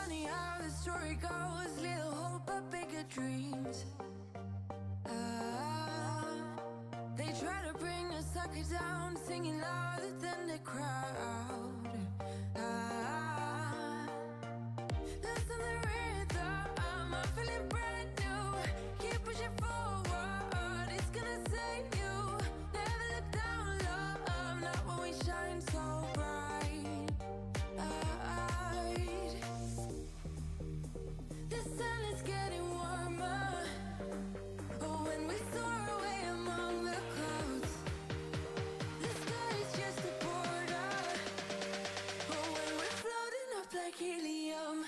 Funny how the story goes, little hope but bigger dreams. Ah, they try to bring a sucker down, singing louder than the crowd. Ah, listen the rhythm, I'm feeling brand new. Keep pushing forward, it's gonna save you. Never look down, love, not when we shine so bright. The sun is getting warmer. Oh, when we soar away among the clouds, the sky is just a border. Oh, when we're floating up like helium.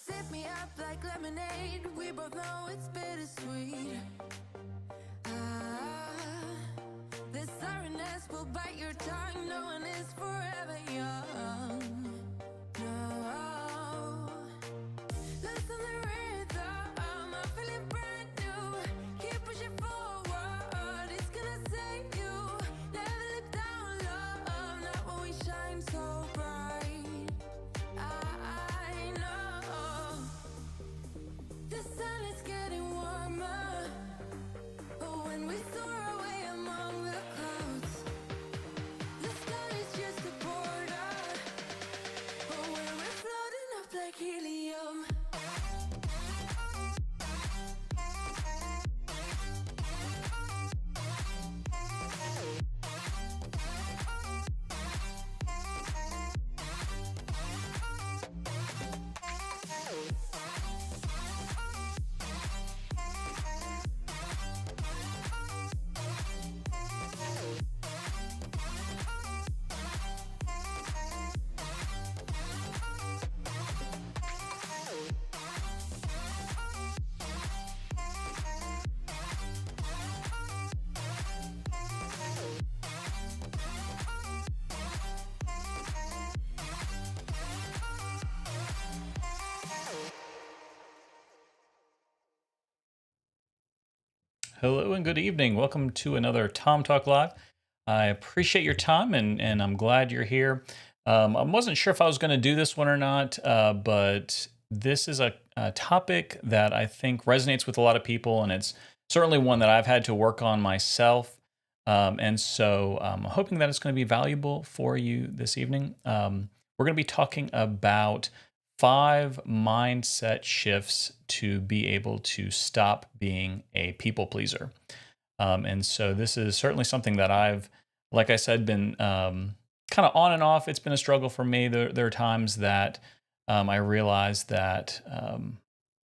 Sip me up like lemonade. We both know it's bittersweet. Ah, the sorrowness will bite your tongue. No one is forever young. No, listen the rhythm. I'm feeling brand new. Keep pushing forward. It's gonna save you. Never look down, love. Not when we shine so bright. I know the sun is getting warmer. Oh, when we soar away among the clouds, the sky is just a border. Oh, when we're floating up like helium. Hello and good evening. Welcome to another Tom Talk Live. I appreciate your time and I'm glad you're here. I wasn't sure if I was going to do this one or not, but this is a topic that I think resonates with a lot of people, and it's certainly one that I've had to work on myself. And so I'm hoping that it's going to be valuable for you this evening. We're going to be talking about 5 mindset shifts to be able to stop being a people pleaser. And so this is certainly something that I've, like I said, been kind of on and off. It's been a struggle for me. There are times that I realize that, I'm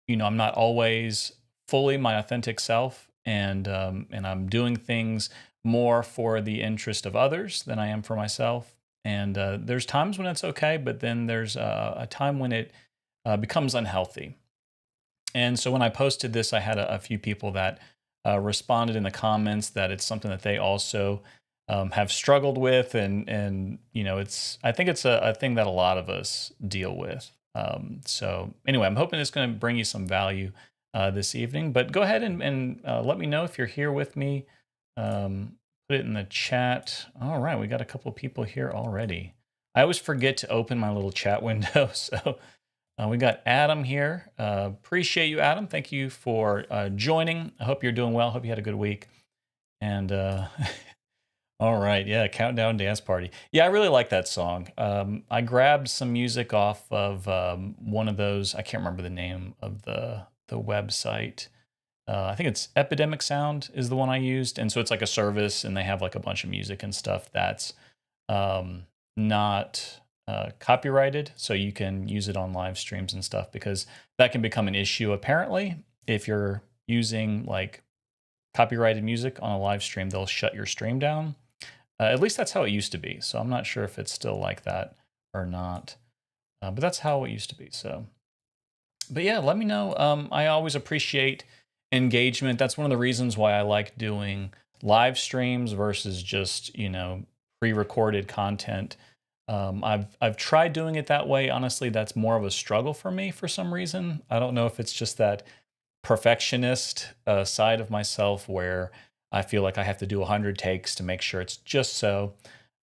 not always fully my authentic self, and I'm doing things more for the interest of others than I am for myself. And there's times when it's okay, but then there's a time when it becomes unhealthy. And so when I posted this, I had a few people that responded in the comments that it's something that they also have struggled with, and I think it's a thing that a lot of us deal with. So anyway, I'm hoping it's going to bring you some value this evening. But go ahead and let me know if you're here with me. Put it in the chat. All right, we got a couple of people here already. I always forget to open my little chat window, so we got Adam here. Appreciate you, Adam. Thank you for joining. I hope you're doing well. Hope you had a good week. And all right, yeah, Countdown Dance Party. Yeah, I really like that song. I grabbed some music off of one of those. I can't remember the name of the website. I think it's Epidemic Sound is the one I used, and so it's like a service, and they have like a bunch of music and stuff that's not copyrighted, so you can use it on live streams and stuff, because that can become an issue apparently if you're using like copyrighted music on a live stream. They'll shut your stream down. At least that's how it used to be. So I'm not sure if it's still like that. or not. But that's how it used to be. So, but yeah, let me know. I always appreciate engagement. That's one of the reasons why I like doing live streams versus just, pre-recorded content. I've tried doing it that way. Honestly, that's more of a struggle for me for some reason. I don't know if it's just that perfectionist side of myself where I feel like I have to do 100 takes to make sure it's just so.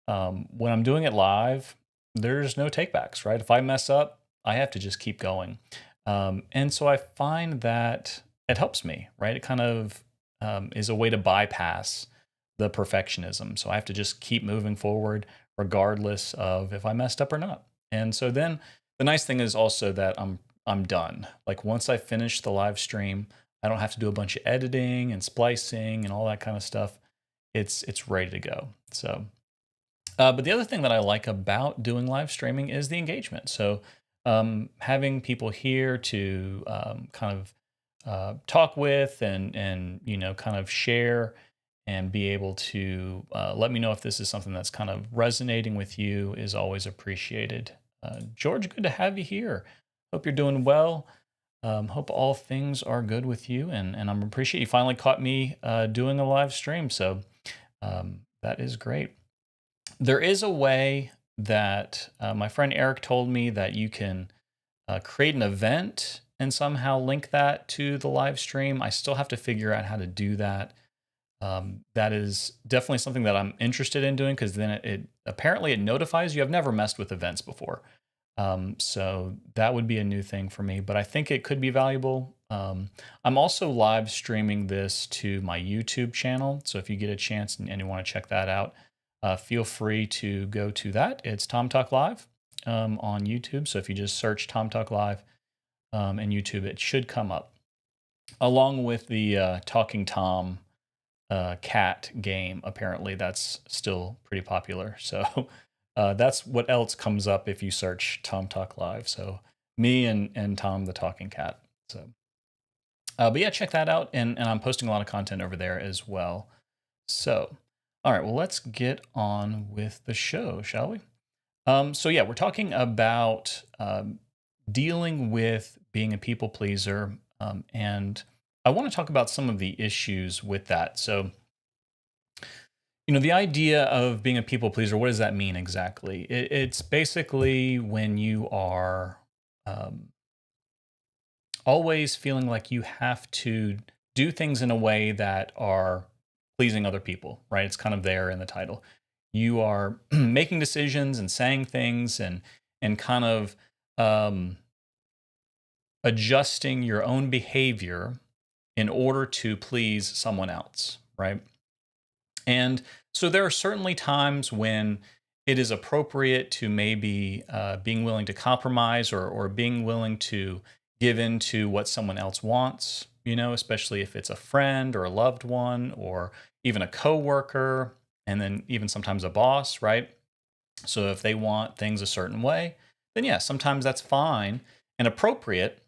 When I'm doing it live, there's no takebacks, right? If I mess up, I have to just keep going. And so I find that it helps me, right? It kind of is a way to bypass the perfectionism. So I have to just keep moving forward regardless of if I messed up or not. And so then the nice thing is also that I'm done. Like once I finish the live stream, I don't have to do a bunch of editing and splicing and all that kind of stuff. It's ready to go. So but the other thing that I like about doing live streaming is the engagement. So having people here to kind of talk with and kind of share and be able to let me know if this is something that's kind of resonating with you is always appreciated. George, good to have you here. Hope you're doing well. Hope all things are good with you, and I'm appreciate you finally caught me doing a live stream. So that is great. There is a way that my friend Eric told me that you can create an event and somehow link that to the live stream. I still have to figure out how to do that. That is definitely something that I'm interested in doing because then it apparently it notifies you. I've never messed with events before. So that would be a new thing for me, but I think it could be valuable. I'm also live streaming this to my YouTube channel. So if you get a chance and you want to check that out, feel free to go to that. It's Tom Talk Live on YouTube. So if you just search Tom Talk Live in YouTube, it should come up along with the Talking Tom cat game. Apparently that's still pretty popular. So that's what else comes up if you search Tom Talk Live. So me and Tom the talking cat. So, but yeah, check that out. And I'm posting a lot of content over there as well. So, all right, well, let's get on with the show, shall we? So yeah, we're talking about dealing with being a people pleaser. And I want to talk about some of the issues with that. So, the idea of being a people pleaser, what does that mean exactly? It's basically when you are um, always feeling like you have to do things in a way that are pleasing other people, right? It's kind of there in the title. You are making decisions and saying things and kind of um, adjusting your own behavior in order to please someone else, right? And so there are certainly times when it is appropriate to maybe being willing to compromise or being willing to give in to what someone else wants, especially if it's a friend or a loved one or even a coworker, and then even sometimes a boss, right? So if they want things a certain way, then yeah, sometimes that's fine and appropriate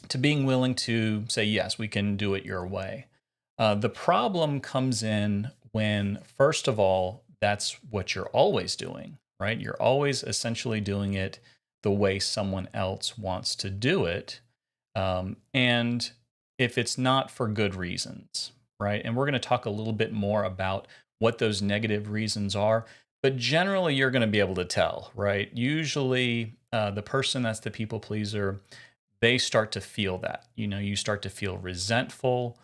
to being willing to say, yes, we can do it your way. The problem comes in when, first of all, that's what you're always doing, right? You're always essentially doing it the way someone else wants to do it. And if it's not for good reasons, right? And we're going to talk a little bit more about what those negative reasons are. But generally, you're going to be able to tell, right? Usually, the person that's the people pleaser, they start to feel that. You start to feel resentful.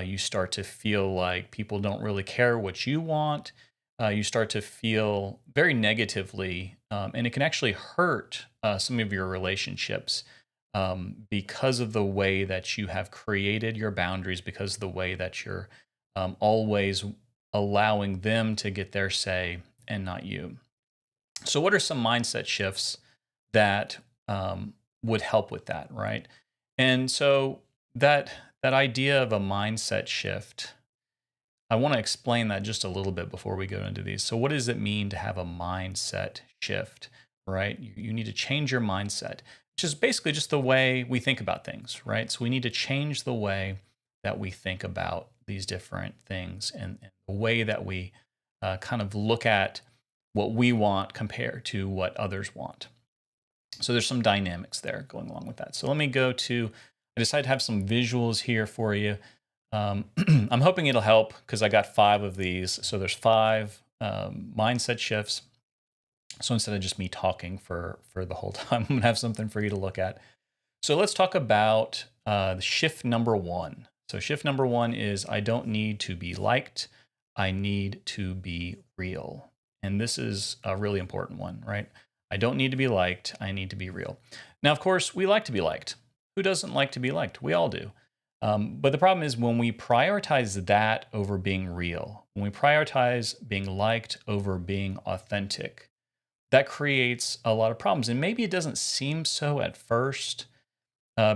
You start to feel like people don't really care what you want. You start to feel very negatively, and it can actually hurt some of your relationships because of the way that you have created your boundaries, because of the way that you're always allowing them to get their say and not you. So, what are some mindset shifts that would help with that, right? And so that idea of a mindset shift, I want to explain that just a little bit before we go into these. So, what does it mean to have a mindset shift, right? You need to change your mindset, which is basically just the way we think about things, right? So, we need to change the way that we think about these different things and the way that we kind of look at what we want compared to what others want. So there's some dynamics there going along with that. So let me go to, I decided to have some visuals here for you. I'm hoping it'll help because I got 5 of these. So there's 5 mindset shifts. So instead of just me talking for the whole time, I'm going to have something for you to look at. So let's talk about shift number 1. So shift number 1 is I don't need to be liked. I need to be real. And this is a really important one, right? I don't need to be liked. I need to be real. Now, of course, we like to be liked. Who doesn't like to be liked? We all do. But the problem is when we prioritize that over being real, when we prioritize being liked over being authentic, that creates a lot of problems. And maybe it doesn't seem so at first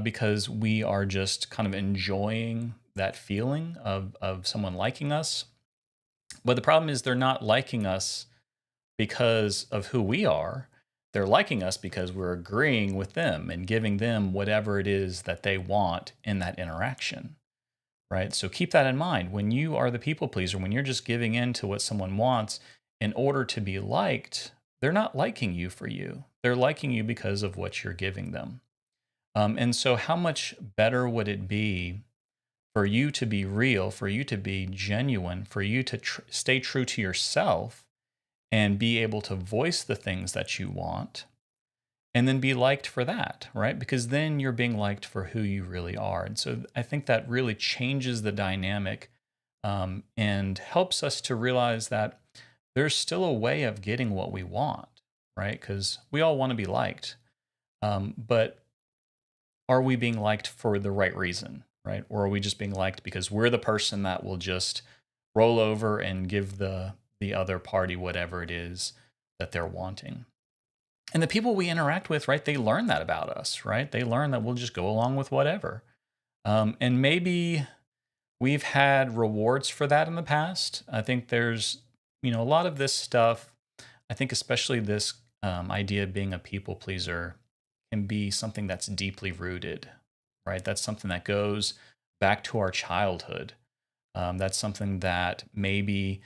because we are just kind of enjoying that feeling of someone liking us. But the problem is they're not liking us because of who we are. They're liking us because we're agreeing with them and giving them whatever it is that they want in that interaction, right? So keep that in mind. When you are the people pleaser, when you're just giving in to what someone wants in order to be liked, they're not liking you for you. They're liking you because of what you're giving them. And so how much better would it be for you to be real, for you to be genuine, for you to stay true to yourself and be able to voice the things that you want and then be liked for that, right? Because then you're being liked for who you really are. And so I think that really changes the dynamic and helps us to realize that there's still a way of getting what we want, right? Because we all want to be liked. But are we being liked for the right reason, right? Or are we just being liked because we're the person that will just roll over and give the other party whatever it is that they're wanting? And the people we interact with, right, they learn that about us, right? They learn that we'll just go along with whatever. And maybe we've had rewards for that in the past. I think there's, a lot of this stuff, I think especially this idea of being a people pleaser can be something that's deeply rooted, right? That's something that goes back to our childhood. That's something that maybe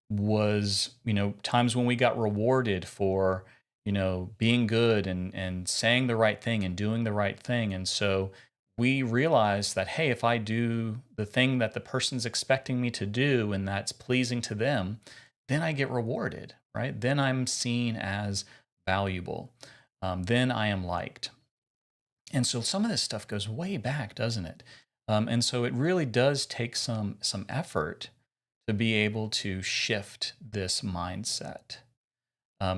was, times when we got rewarded for, being good and saying the right thing and doing the right thing. And so we realize that, hey, if I do the thing that the person's expecting me to do and that's pleasing to them, then I get rewarded, right? Then I'm seen as valuable. Then I am liked. And so some of this stuff goes way back, doesn't it? And so it really does take some effort to be able to shift this mindset.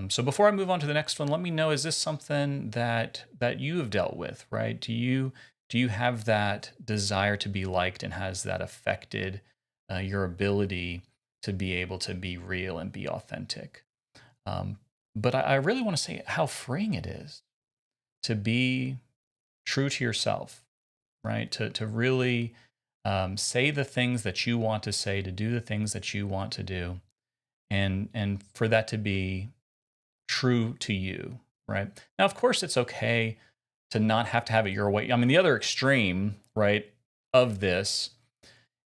So before I move on to the next one, let me know, is this something that you have dealt with, right? Do you have that desire to be liked, and has that affected your ability to be able to be real and be authentic? But I really want to say how freeing it is to be true to yourself, right? To really say the things that you want to say, to do the things that you want to do, and for that to be true to you, right? Now, of course, it's okay to not have to have it your way. I mean, the other extreme, right, of this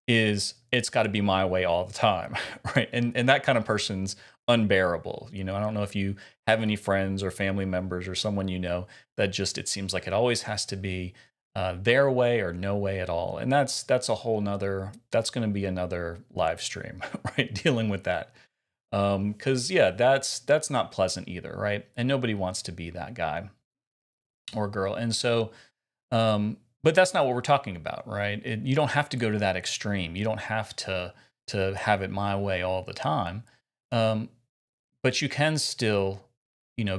is it's got to be my way all the time, right? And that kind of person's unbearable. I don't know if you have any friends or family members or someone that just, it seems like it always has to be their way or no way at all. And that's a whole nother, that's going to be another live stream, right? Dealing with that. Because that's not pleasant either, right? And nobody wants to be that guy or girl. And so, but that's not what we're talking about, right? You don't have to go to that extreme. You don't have to have it my way all the time. But you can still,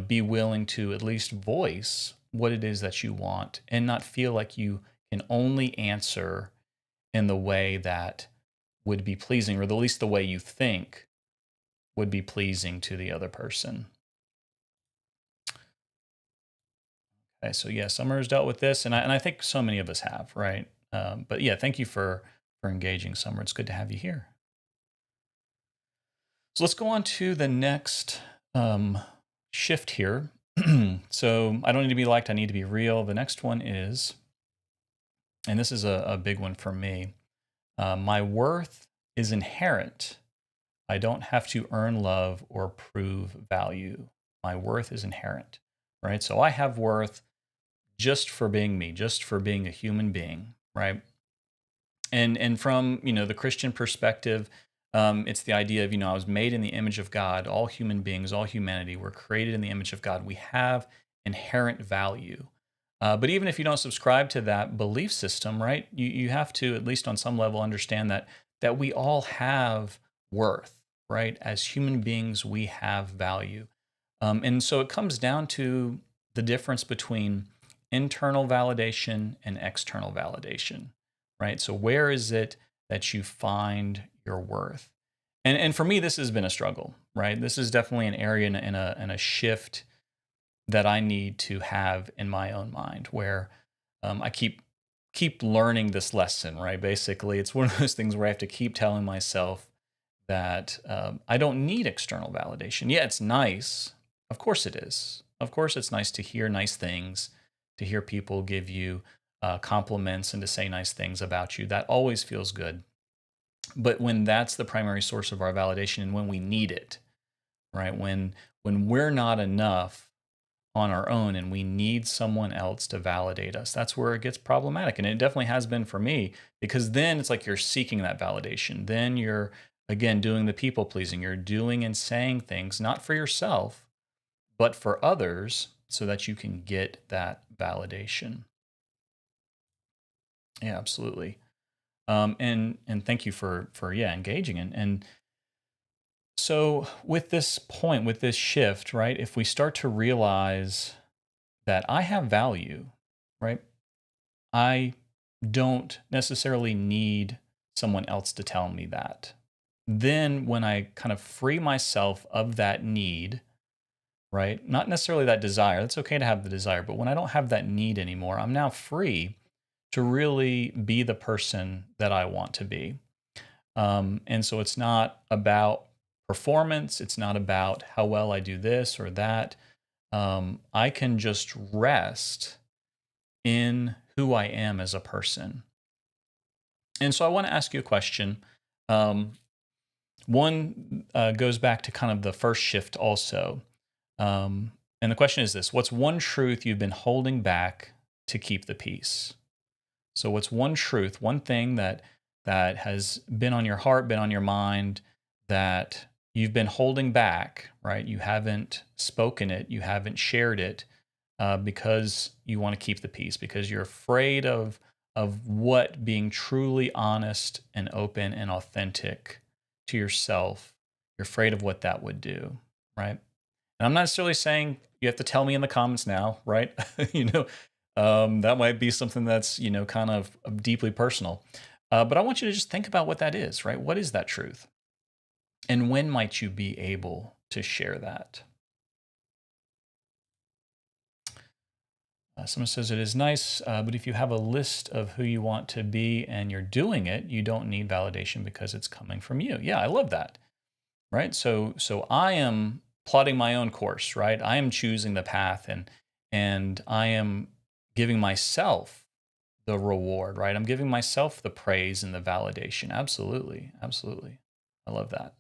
be willing to at least voice what it is that you want and not feel like you can only answer in the way that would be pleasing, or at least the way you think would be pleasing to the other person. Okay, so yeah, Summer's dealt with this, and I think so many of us have, right? But yeah, thank you for engaging, Summer. It's good to have you here. So let's go on to the next shift here. So I don't need to be liked, I need to be real. The next one is, and this is a big one for me, my worth is inherent. I don't have to earn love or prove value. My worth is inherent, right? So I have worth just for being me, just for being a human being, right? And from the Christian perspective, it's the idea of I was made in the image of God. All human beings, all humanity, were created in the image of God. We have inherent value. But even if you don't subscribe to that belief system, right, you have to, at least on some level, understand that we all have worth, right? As human beings, we have value. And so it comes down to the difference between internal validation and external validation, right? So where is it that you find your worth? And for me, this has been a struggle, right? This is definitely an area and a shift that I need to have in my own mind, where I keep learning this lesson, right? Basically, it's one of those things where I have to keep telling myself that I don't need external validation. Yeah, it's nice. Of course it is. Of course, it's nice to hear nice things, to hear people give you compliments and to say nice things about you. That always feels good. But when that's the primary source of our validation and when we need it, right? When we're not enough on our own and we need someone else to validate us, that's where it gets problematic. And it definitely has been for me, because then it's like you're seeking that validation. Then you're, again, doing the people pleasing. You're doing and saying things not for yourself, but for others so that you can get that validation. Yeah, absolutely. And thank you for engaging and so with this point, with this shift, right? If we start to realize that I have value, right? I don't necessarily need someone else to tell me that. Then when I kind of free myself of that need, right? Not necessarily that desire. It's okay to have the desire, but when I don't have that need anymore, I'm now free to really be the person that I want to be. And so it's not about performance. It's not about how well I do this or that. I can just rest in who I am as a person. And so I want to ask you a question. Um, One goes back to kind of the first shift also. And the question is this: what's one truth you've been holding back to keep the peace? So what's one truth, one thing that has been on your heart, been on your mind, that you've been holding back, right? You haven't spoken it, you haven't shared it, because you want to keep the peace, because you're afraid of what being truly honest and open and authentic to yourself. You're afraid of what that would do, right? And I'm not necessarily saying you have to tell me in the comments now, right? you know, that might be something that's kind of deeply personal. But I want you to just think about what that is, right? What is that truth? And when might you be able to share that? Someone says it is nice, but if you have a list of who you want to be and you're doing it, you don't need validation because it's coming from you. Yeah, I love that. Right. So I am plotting my own course, right? I am choosing the path and I am giving myself the reward, right? I'm giving myself the praise and the validation. Absolutely. Absolutely. I love that.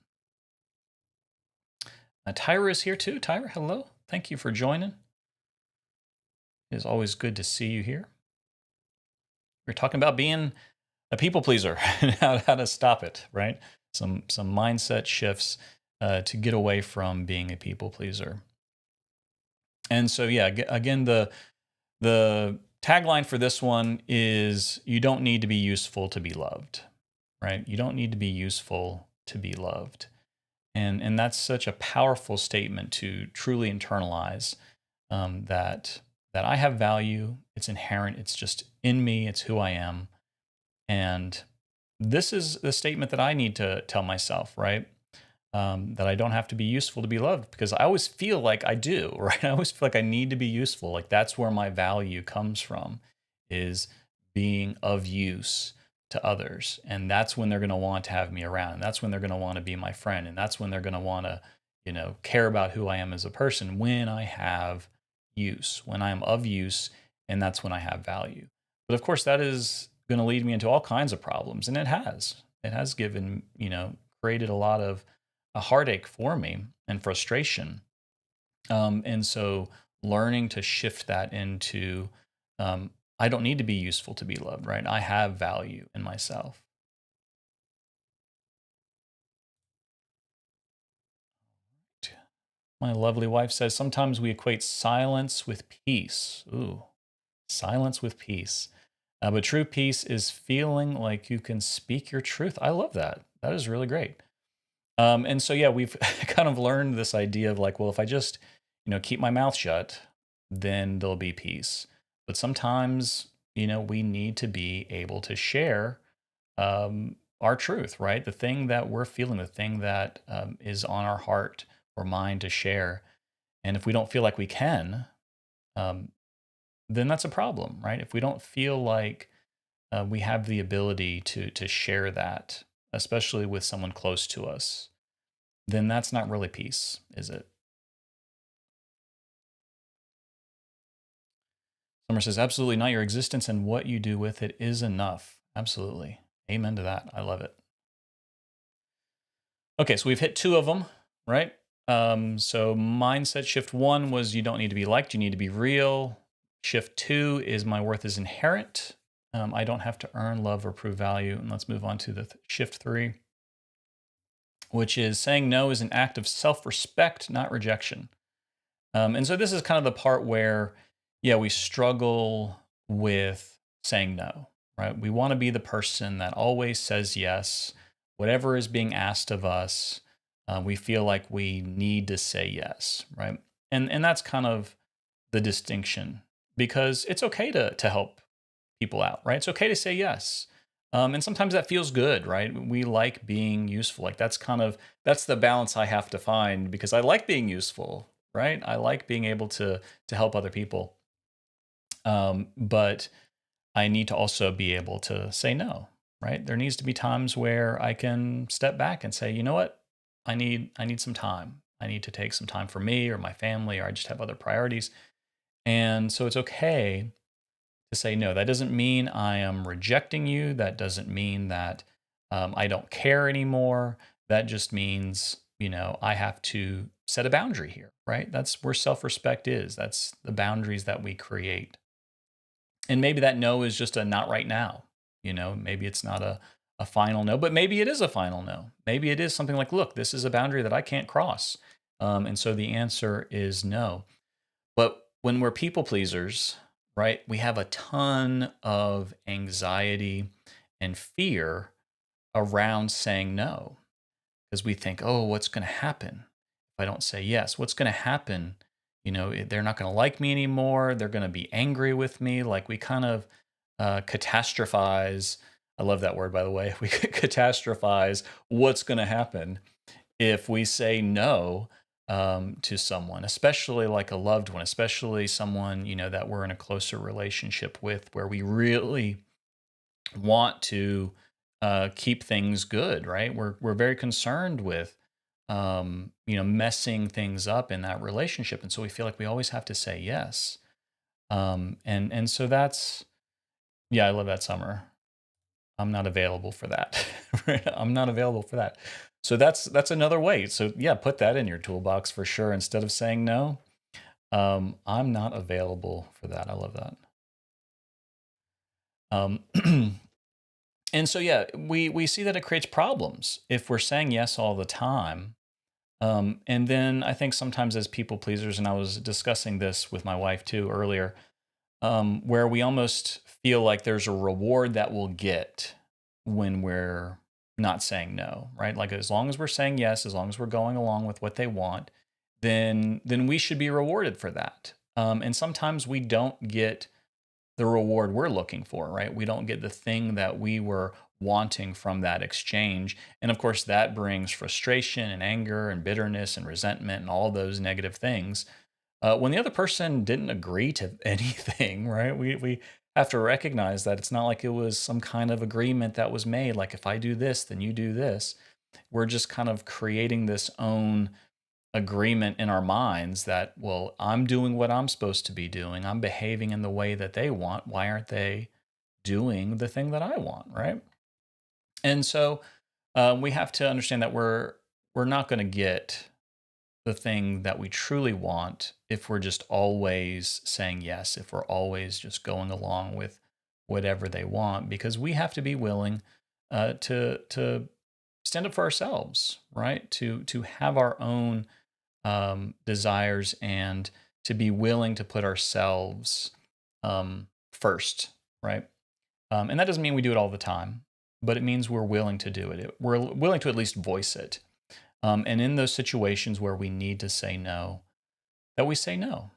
Tyra is here too. Tyra, hello. Thank you for joining. It is always good to see you here. We're talking about being a people pleaser and how to stop it, right? Some mindset shifts to get away from being a people pleaser. And so, yeah, again, the tagline for this one is: you don't need to be useful to be loved, right? You don't need to be useful to be loved. And that's such a powerful statement to truly internalize, that I have value. It's inherent. It's just in me. It's who I am. And this is the statement that I need to tell myself, right? That I don't have to be useful to be loved, because I always feel like I do, right? I always feel like I need to be useful. Like that's where my value comes from, is being of use to others. And that's when they're going to want to have me around. And that's when they're going to want to be my friend. And that's when they're going to want to, care about who I am as a person, when I have use, when I am of use, and that's when I have value. But of course, that is going to lead me into all kinds of problems. And it has given, created a lot of a heartache for me and frustration. And so learning to shift that into, um, I don't need to be useful to be loved, right? I have value in myself. My lovely wife says sometimes we equate silence with peace. Ooh, silence with peace. But true peace is feeling like you can speak your truth. I love that. That is really great. And so, yeah, we've kind of learned this idea of like, well, if I just, keep my mouth shut, then there'll be peace. But sometimes, we need to be able to share our truth, right? The thing that we're feeling, the thing that is on our heart or mind to share. And if we don't feel like we can, um, then that's a problem, right? If we don't feel like we have the ability to share that, especially with someone close to us, then that's not really peace, is it? Summer says, absolutely not. Your existence and what you do with it is enough. Absolutely. Amen to that. I love it. Okay, so we've hit two of them, right? So mindset shift one was you don't need to be liked, you need to be real. Shift two is my worth is inherent. I don't have to earn love or prove value. And let's move on to the shift three, which is saying no is an act of self respect, not rejection. And so this is kind of the part where, yeah, we struggle with saying no, right? We want to be the person that always says yes, whatever is being asked of us. We feel like we need to say yes, right? And that's kind of the distinction because it's okay to help people out, right? It's okay to say yes. And sometimes that feels good, right? We like being useful. Like that's the balance I have to find because I like being useful, right? I like being able to help other people. But I need to also be able to say no, right? There needs to be times where I can step back and say, you know what? I need some time. I need to take some time for me or my family, or I just have other priorities. And so it's okay to say no. That doesn't mean I am rejecting you. That doesn't mean that I don't care anymore. That just means, I have to set a boundary here, right? That's where self respect is. That's the boundaries that we create. And maybe that no is just a not right now. Maybe it's not a final no, but maybe it is a final no. Maybe it is something like, look, this is a boundary that I can't cross. And so the answer is no. But when we're people pleasers, right, we have a ton of anxiety and fear around saying no because we think, oh, what's going to happen if I don't say yes? What's going to happen? They're not going to like me anymore. They're going to be angry with me. Like we kind of catastrophize. I love that word, by the way. We catastrophize what's going to happen if we say no to someone, especially like a loved one, especially someone that we're in a closer relationship with, where we really want to keep things good, right? We're very concerned with messing things up in that relationship, and so we feel like we always have to say yes. And so that's yeah, I love that, Summer. I'm not available for that. Right? I'm not available for that. So that's another way. So yeah, put that in your toolbox for sure. Instead of saying no, I'm not available for that. I love that. Um, and so yeah, we see that it creates problems if we're saying yes all the time. And then I think sometimes as people pleasers, and I was discussing this with my wife too earlier, where we almost feel like there's a reward that we'll get when we're not saying no, right? Like as long as we're saying yes, as long as we're going along with what they want, then we should be rewarded for that. And sometimes we don't get the reward we're looking for, right? We don't get the thing that we were wanting from that exchange. And of course, that brings frustration and anger and bitterness and resentment and all those negative things when the other person didn't agree to anything, right? We have to recognize that it's not like it was some kind of agreement that was made. Like if I do this, then you do this. We're just kind of creating this own agreement in our minds that, well, I'm doing what I'm supposed to be doing. I'm behaving in the way that they want. Why aren't they doing the thing that I want, right? And so we have to understand that we're not going to get the thing that we truly want if we're just always saying yes, if we're always just going along with whatever they want, because we have to be willing to stand up for ourselves, right? To have our own desires and to be willing to put ourselves first, right? And that doesn't mean we do it all the time, but it means we're willing to do it. We're willing to at least voice it. And in those situations where we need to say no, that we say no.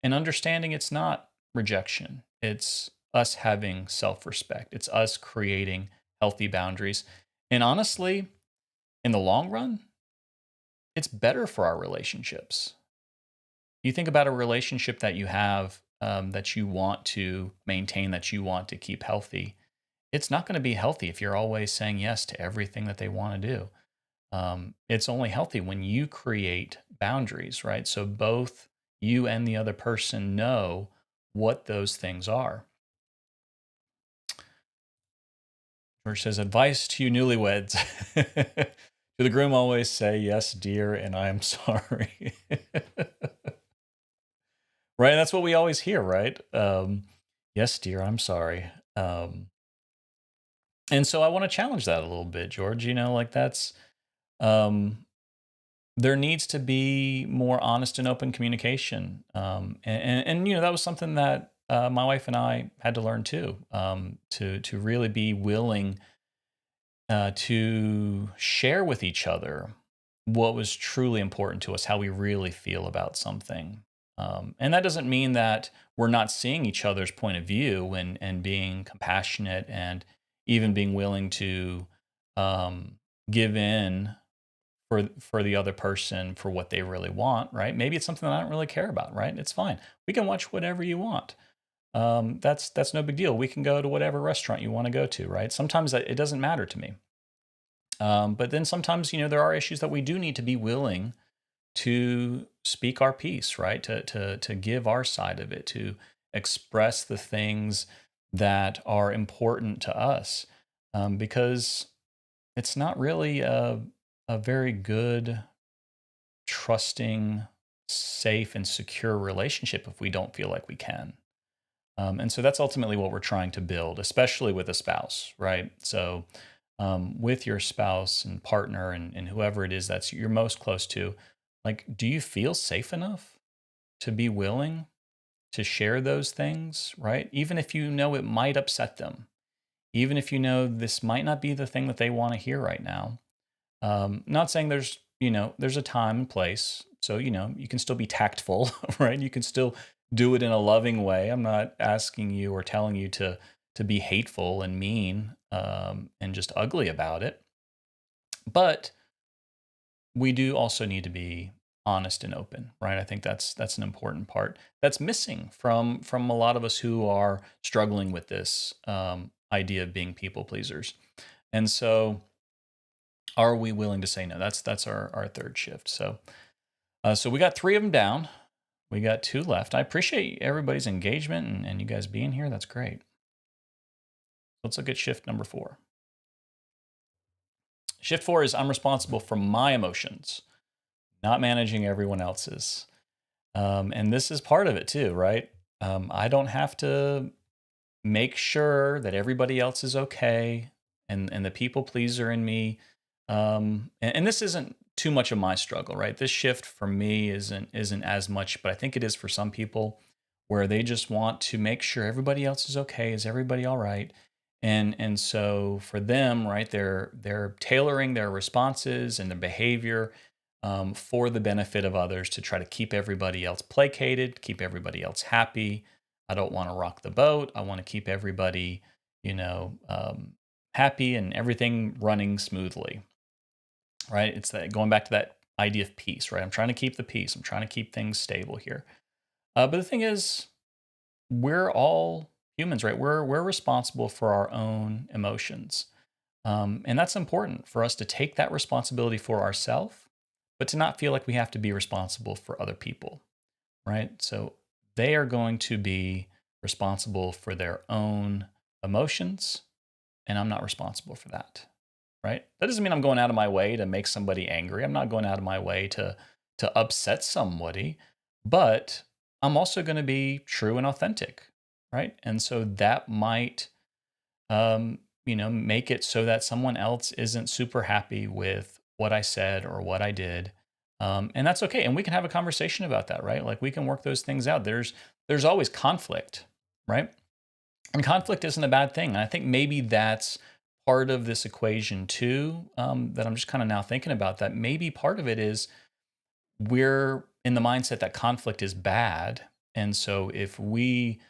And understanding it's not rejection, it's us having self respect, it's us creating healthy boundaries. And honestly, in the long run, it's better for our relationships. You think about a relationship that you have that you want to maintain, that you want to keep healthy. It's not going to be healthy if you're always saying yes to everything that they want to do. It's only healthy when you create boundaries, right? So both you and the other person know what those things are. George says, advice to you newlyweds. To the groom, always say, yes, dear, and I am sorry. Right? That's what we always hear, right? Yes, dear, I'm sorry. And so I want to challenge that a little bit, George. Like um, there needs to be more honest and open communication. And that was something that my wife and I had to learn too, to really be willing to share with each other what was truly important to us, how we really feel about something. And that doesn't mean that we're not seeing each other's point of view and being compassionate and even being willing to give in for the other person for what they really want, right? Maybe it's something that I don't really care about, right? It's fine. We can watch whatever you want. That's no big deal. We can go to whatever restaurant you want to go to, right? Sometimes it doesn't matter to me. But then sometimes, there are issues that we do need to be willing to speak our piece, right? To give our side of it, to express the things that are important to us, because it's not really a very good, trusting, safe, and secure relationship if we don't feel like we can. And so that's ultimately what we're trying to build, especially with a spouse, right? So with your spouse and partner and whoever it is that's you're most close to, like, do you feel safe enough to be willing to share those things, right? Even if you know it might upset them, even if you know this might not be the thing that they want to hear right now. Not saying there's a time and place. So, you can still be tactful, right? You can still do it in a loving way. I'm not asking you or telling you to be hateful and mean and just ugly about it. But we do also need to be honest and open, right? I think that's an important part that's missing from a lot of us who are struggling with this idea of being people pleasers. And so, are we willing to say no? That's our third shift. So we got 3 of them down. We got 2 left. I appreciate everybody's engagement and you guys being here. That's great. Let's look at shift number 4. Shift 4 is I'm responsible for my emotions, not managing everyone else's. And this is part of it too, right? I don't have to make sure that everybody else is okay and the people pleaser in me. And this isn't too much of my struggle, right? This shift for me isn't as much, but I think it is for some people where they just want to make sure everybody else is okay. Is everybody all right? And so for them, right, they're tailoring their responses and their behavior for the benefit of others to try to keep everybody else placated, keep everybody else happy. I don't want to rock the boat. I want to keep everybody, happy and everything running smoothly, right? It's that going back to that idea of peace, right? I'm trying to keep the peace. I'm trying to keep things stable here. But the thing is, we're all humans, right? We're responsible for our own emotions, and that's important for us to take that responsibility for ourselves, but to not feel like we have to be responsible for other people, right? So they are going to be responsible for their own emotions, and I'm not responsible for that. right? That doesn't mean I'm going out of my way to make somebody angry. I'm not going out of my way to upset somebody, but I'm also going to be true and authentic, right? And so that might make it so that someone else isn't super happy with what I said or what I did. And that's okay. And we can have a conversation about that, right? Like we can work those things out. There's always conflict, right? And conflict isn't a bad thing. And I think maybe that's part of this equation too, that I'm just kind of now thinking about that. Maybe part of it is we're in the mindset that conflict is bad. And so if we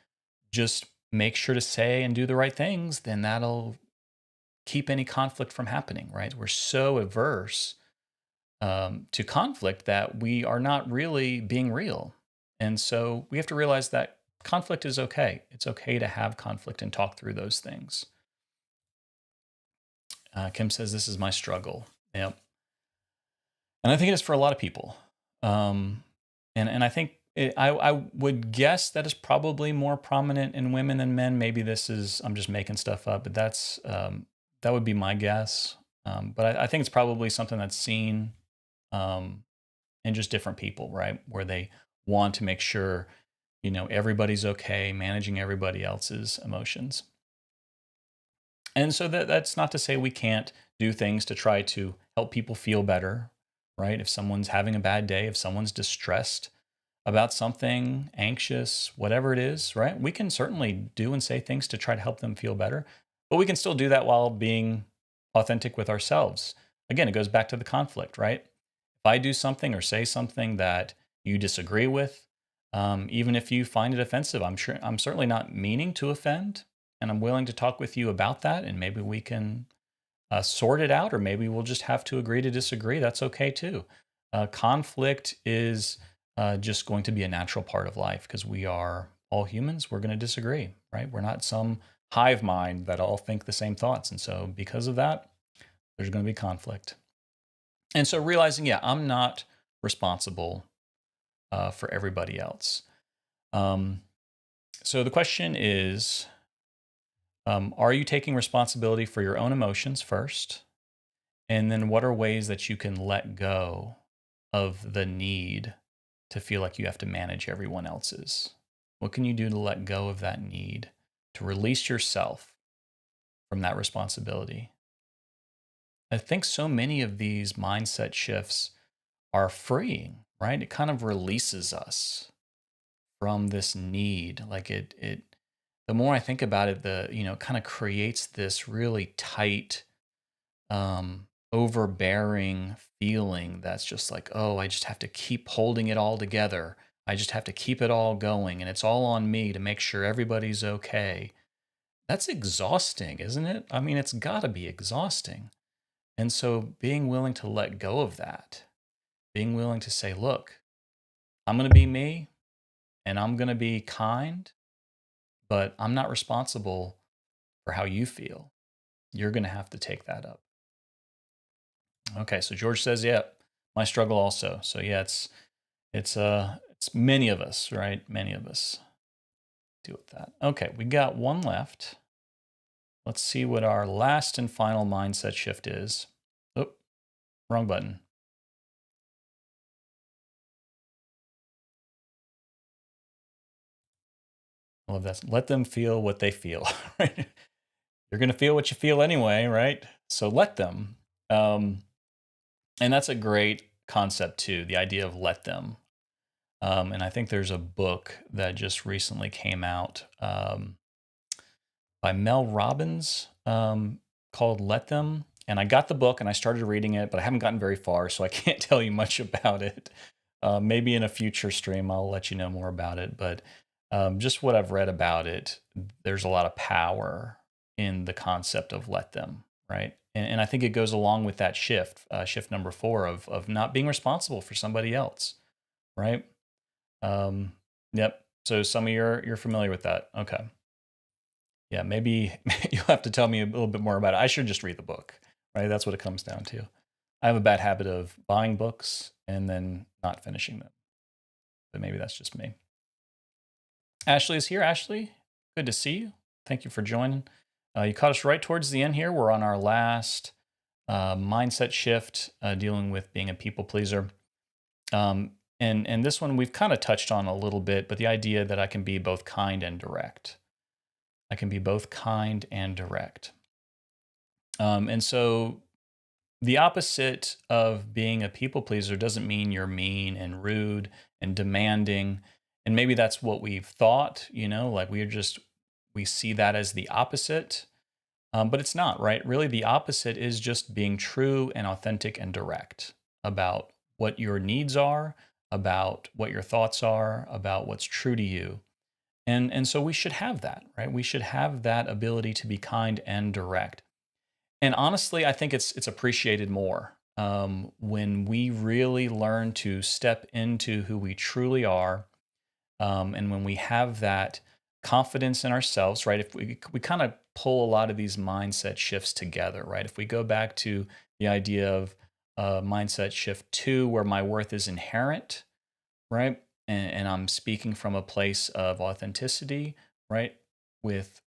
just make sure to say and do the right things, then that'll keep any conflict from happening, right? We're so averse to conflict that we are not really being real. And so we have to realize that conflict is okay. It's okay to have conflict and talk through those things. Kim says, this is my struggle. Yep. And I think it is for a lot of people. And I think I would guess that is probably more prominent in women than men. Maybe I'm just making stuff up, but that would be my guess. But I think it's probably something that's seen in just different people, right? Where they want to make sure, everybody's okay, managing everybody else's emotions. And so that's not to say we can't do things to try to help people feel better, right? If someone's having a bad day, if someone's distressed about something, anxious, whatever it is, right? We can certainly do and say things to try to help them feel better, but we can still do that while being authentic with ourselves. Again, it goes back to the conflict, right? If I do something or say something that you disagree with, even if you find it offensive, I'm certainly not meaning to offend, and I'm willing to talk with you about that, and maybe we can sort it out, or maybe we'll just have to agree to disagree. That's okay too. Conflict is just going to be a natural part of life because we are all humans. We're going to disagree, right? We're not some hive mind that all think the same thoughts. And so because of that, there's going to be conflict. And so realizing, I'm not responsible for everybody else. So the question is, are you taking responsibility for your own emotions first? And then what are ways that you can let go of the need to feel like you have to manage everyone else's? What can you do to let go of that need, to release yourself from that responsibility? I think so many of these mindset shifts are freeing, right? It kind of releases us from this need. Like the more I think about it, it kind of creates this really tight, overbearing feeling that's just like, oh, I just have to keep holding it all together. I just have to keep it all going, and it's all on me to make sure everybody's okay. That's exhausting, isn't it? I mean, it's got to be exhausting. And so being willing to let go of that, being willing to say, look, I'm going to be me and I'm going to be kind, but I'm not responsible for how you feel. You're going to have to take that up. Okay, so George says, yeah, my struggle also. So yeah, it's many of us, right? Many of us deal with that. Okay, we got one left. Let's see what our last and final mindset shift is. Oh, wrong button. I love that. Let them feel what they feel, right? You're going to feel what you feel anyway, right? So let them. And that's a great concept too, the idea of let them. And I think there's a book that just recently came out by Mel Robbins called Let Them. And I got the book and I started reading it, but I haven't gotten very far, so I can't tell you much about it. Maybe in a future stream, I'll let you know more about it. But just what I've read about it, there's a lot of power in the concept of let them, right? And I think it goes along with that shift number 4 of not being responsible for somebody else, right? Yep. So some of you're familiar with that. Okay. Yeah, maybe you'll have to tell me a little bit more about it. I should just read the book, right? That's what it comes down to. I have a bad habit of buying books and then not finishing them. But maybe that's just me. Ashley is here. Ashley, good to see you. Thank you for joining. You caught us right towards the end here. We're on our last mindset shift, dealing with being a people pleaser. And this one we've kind of touched on a little bit, but the idea that I can be both kind and direct. I can be both kind and direct. And so the opposite of being a people pleaser doesn't mean you're mean and rude and demanding. And maybe that's what we've thought, like we see that as the opposite. But it's not, right? Really, the opposite is just being true and authentic and direct about what your needs are, about what your thoughts are, about what's true to you. And so we should have that, right? We should have that ability to be kind and direct. And honestly, I think it's appreciated more when we really learn to step into who we truly are, and when we have that confidence in ourselves, right? If we kind of pull a lot of these mindset shifts together, right? If we go back to the idea of mindset shift two, where my worth is inherent, right? And I'm speaking from a place of authenticity, right? With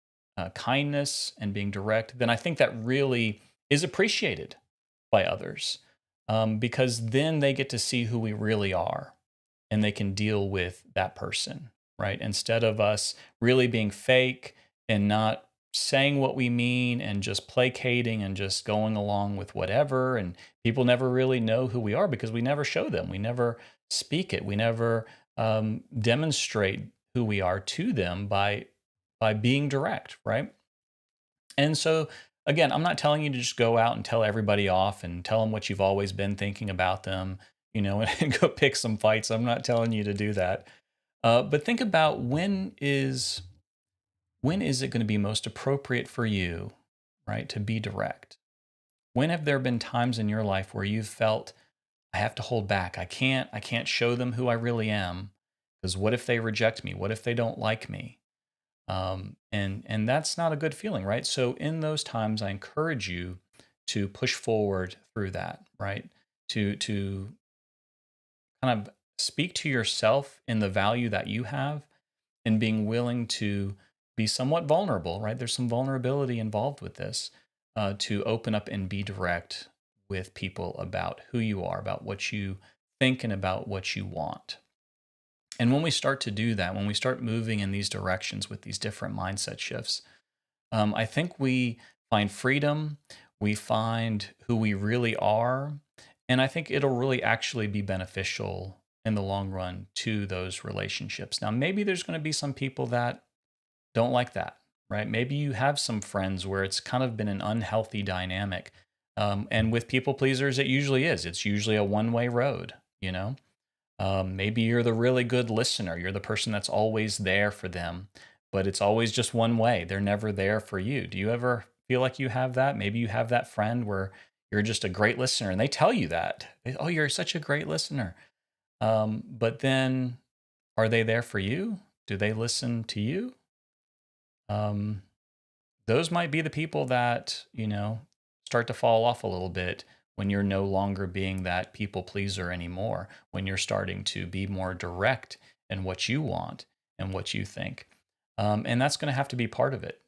kindness and being direct, then I think that really is appreciated by others, because then they get to see who we really are and they can deal with that person, right? Instead of us really being fake and not saying what we mean and just placating and just going along with whatever. And people never really know who we are because we never show them. We never speak it. We never demonstrate who we are to them by being direct, right? And so, again, I'm not telling you to just go out and tell everybody off and tell them what you've always been thinking about them, and go pick some fights. I'm not telling you to do that. But think about when is it going to be most appropriate for you, right, to be direct? When have there been times in your life where you've felt I have to hold back? I can't show them who I really am because what if they reject me? What if they don't like me? And that's not a good feeling, right? So in those times, I encourage you to push forward through that, right? To kind of speak to yourself in the value that you have and being willing to be somewhat vulnerable, right? There's some vulnerability involved with this, to open up and be direct with people about who you are, about what you think, and about what you want. And when we start to do that, when we start moving in these directions with these different mindset shifts, I think we find freedom, we find who we really are, and I think it'll really actually be beneficial in the long run to those relationships. Now, maybe there's going to be some people that don't like that, right? Maybe you have some friends where it's kind of been an unhealthy dynamic. And with people pleasers, it usually is. It's usually a one-way road, you know? Maybe you're the really good listener. You're the person that's always there for them, but it's always just one way. They're never there for you. Do you ever feel like you have that? Maybe you have that friend where you're just a great listener and they tell you that. Oh, you're such a great listener. But then are they there for you? Do they listen to you? Um, those might be the people that, start to fall off a little bit when you're no longer being that people pleaser anymore, when you're starting to be more direct in what you want and what you think. And that's going to have to be part of it.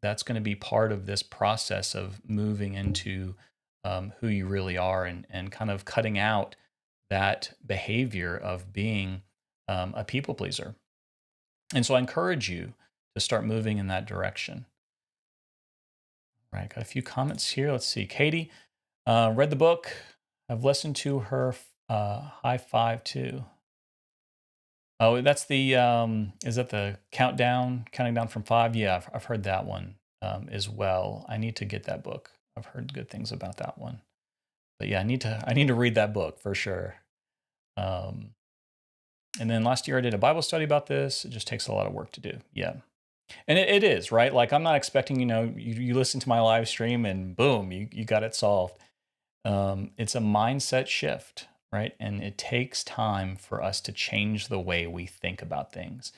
That's going to be part of this process of moving into who you really are, and kind of cutting out that behavior of being a people pleaser. And so I encourage you to start moving in that direction. Right, got a few comments here. Let's see. Katie, read the book. I've listened to her high five too. Oh, that's the is that the counting down from five? Yeah, I've heard that one as well. I need to get that book. I've heard good things about that one. But yeah, I need to read that book for sure. Um, and then last year I did a Bible study about this. It just takes a lot of work to do. Yeah. And it is, right? Like, I'm not expecting, you listen to my live stream and boom, you got it solved. It's a mindset shift, right? And it takes time for us to change the way we think about things.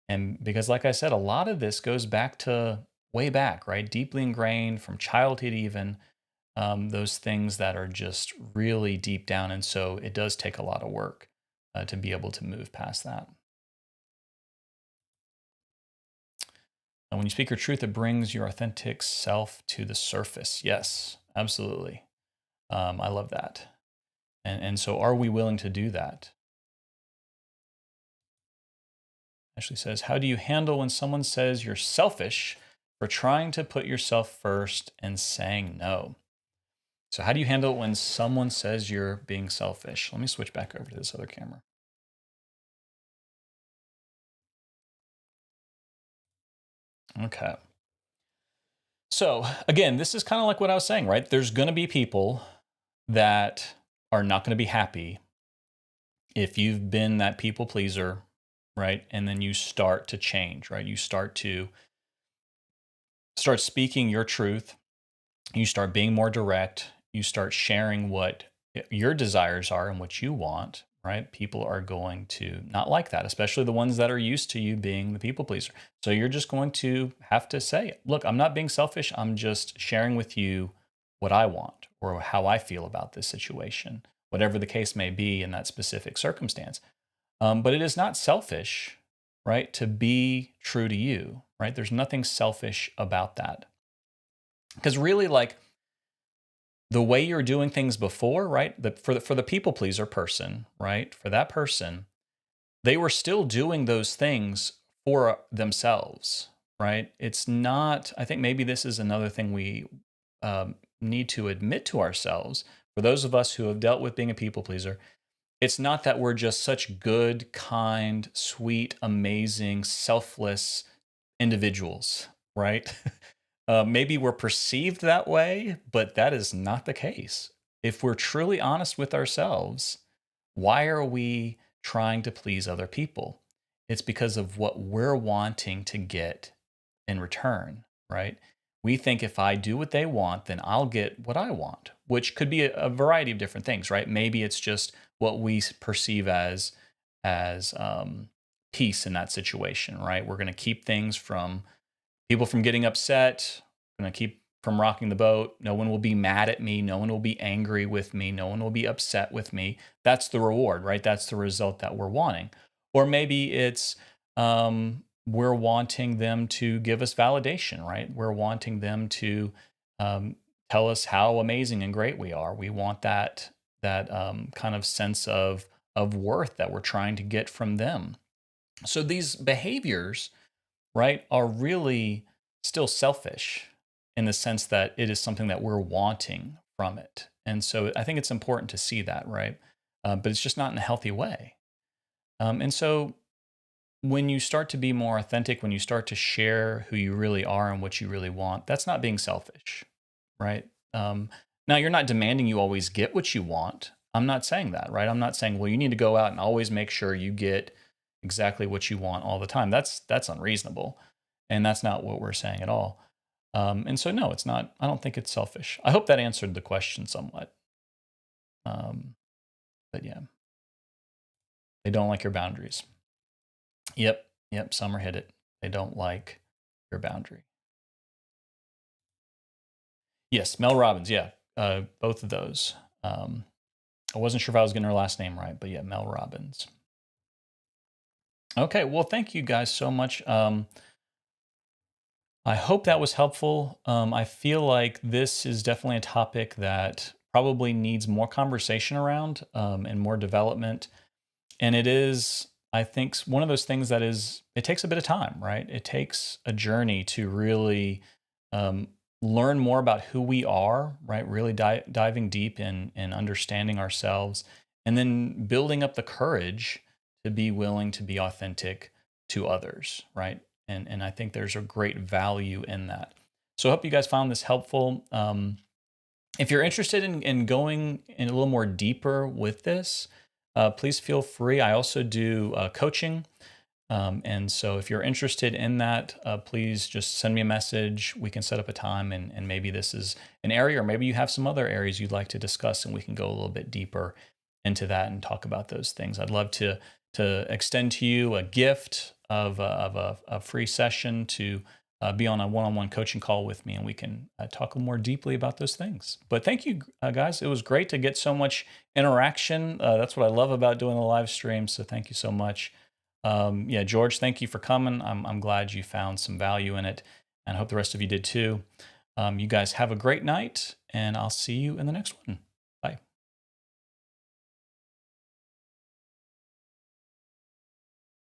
And because, like I said, a lot of this goes back to way back, right? Deeply ingrained from childhood, even those things that are just really deep down. And so it does take a lot of work to be able to move past that. And when you speak your truth, it brings your authentic self to the surface. Yes, absolutely. I love that. And so are we willing to do that? Ashley says, how do you handle when someone says you're selfish for trying to put yourself first and saying no? So how do you handle it when someone says you're being selfish? Let me switch back over to this other camera. Okay. So again, this is kind of like what I was saying, right? There's going to be people that are not going to be happy if you've been that people pleaser, right? And then you start to change, right? You start speaking your truth. You start being more direct. You start sharing what your desires are and what you want, right? People are going to not like that, especially the ones that are used to you being the people pleaser. So you're just going to have to say, look, I'm not being selfish. I'm just sharing with you what I want or how I feel about this situation, whatever the case may be in that specific circumstance. But it is not selfish, right, to be true to you, right? There's nothing selfish about that. Because really, like, the way you're doing things before, right? For the people pleaser person, right? For that person, they were still doing those things for themselves, right? It's not. I think maybe this is another thing we need to admit to ourselves. For those of us who have dealt with being a people pleaser, it's not that we're just such good, kind, sweet, amazing, selfless individuals, right? Maybe we're perceived that way, but that is not the case. If we're truly honest with ourselves, why are we trying to please other people? It's because of what we're wanting to get in return, right? We think if I do what they want, then I'll get what I want, which could be a variety of different things, right? Maybe it's just what we perceive as peace in that situation, right? We're going to keep things from people from getting upset. I'm going to keep from rocking the boat. No one will be mad at me. No one will be angry with me. No one will be upset with me. That's the reward, right? That's the result that we're wanting. Or maybe it's we're wanting them to give us validation, right? We're wanting them to tell us how amazing and great we are. We want that kind of sense of worth that we're trying to get from them. So these behaviors, right, are really still selfish in the sense that it is something that we're wanting from it. And so I think it's important to see that, right? But it's just not in a healthy way. And so when you start to be more authentic, when you start to share who you really are and what you really want, that's not being selfish, right? Now, you're not demanding you always get what you want. I'm not saying that, right? I'm not saying, well, you need to go out and always make sure you get exactly what you want all the time. That's unreasonable. And that's not what we're saying at all. And so, no, it's not. I don't think it's selfish. I hope that answered the question somewhat. But yeah, they don't like your boundaries. Yep. Summer hit it. They don't like your boundary. Yes, Mel Robbins. Yeah, both of those. I wasn't sure if I was getting her last name right, but yeah, Mel Robbins. Okay, well, thank you guys so much. I hope that was helpful. I feel like this is definitely a topic that probably needs more conversation around and more development. And it is, I think, one of those things that it takes a bit of time, right? It takes a journey to really learn more about who we are, right? Really diving deep in understanding ourselves and then building up the courage to be willing to be authentic to others, right? And I think there's a great value in that. So I hope you guys found this helpful. If you're interested in going in a little more deeper with this, please feel free. I also do coaching. And so if you're interested in that, please just send me a message. We can set up a time and maybe this is an area, or maybe you have some other areas you'd like to discuss and we can go a little bit deeper into that and talk about those things. I'd love to extend to you a gift of a free session to be on a one-on-one coaching call with me, and we can talk more deeply about those things. But thank you, guys. It was great to get so much interaction. That's what I love about doing the live stream. So thank you so much. Yeah, George, thank you for coming. I'm glad you found some value in it, and I hope the rest of you did too. You guys have a great night, and I'll see you in the next one.